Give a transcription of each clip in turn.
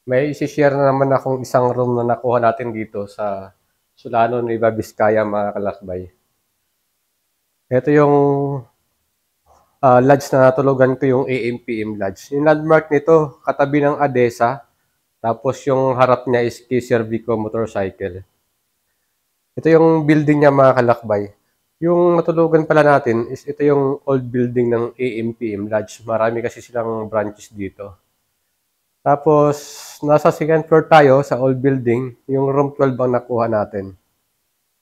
May isi-share na naman akong isang room na nakuha natin dito sa Solano, Nueva Vizcaya, mga kalakbay. Ito yung lodge na natulugan ko, yung AM/PM Lodge. Yung landmark nito, katabi ng ADESA, tapos yung harap niya is Kisser Vico Motorcycle. Ito yung building niya, mga kalakbay. Yung natulugan pala natin is ito yung old building ng AM/PM Lodge. Marami kasi silang branches dito. Tapos, nasa second floor tayo sa old building, yung room 12 ang nakuha natin.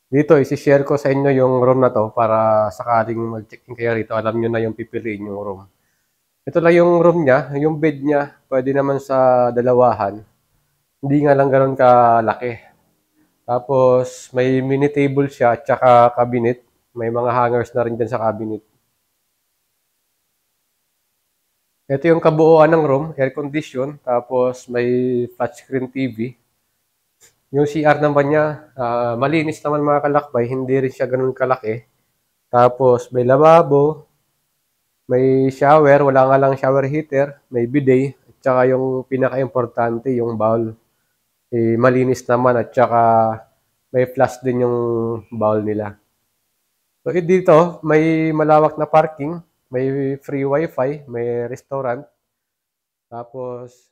Dito, isi-share ko sa inyo yung room na to para sakaling mag-check-in kayo rito, alam nyo na yung pipiliin yung room. Ito lang yung room niya, yung bed niya, pwede naman sa dalawahan. Hindi nga lang ganoon kalaki. Tapos, may mini table siya, tsaka cabinet. May mga hangers na rin dyan sa cabinet. Ito yung kabuuan ng room, air condition, tapos may flat screen TV. Yung CR naman niya, malinis naman, mga kalakbay, hindi rin siya ganun kalaki. Tapos may lababo, may shower, wala nga lang shower heater, may bidet, at saka yung pinaka-importante, yung bowl. Malinis naman at saka may flush din yung bowl nila. So dito, may malawak na parking, may free wifi, may restaurant, tapos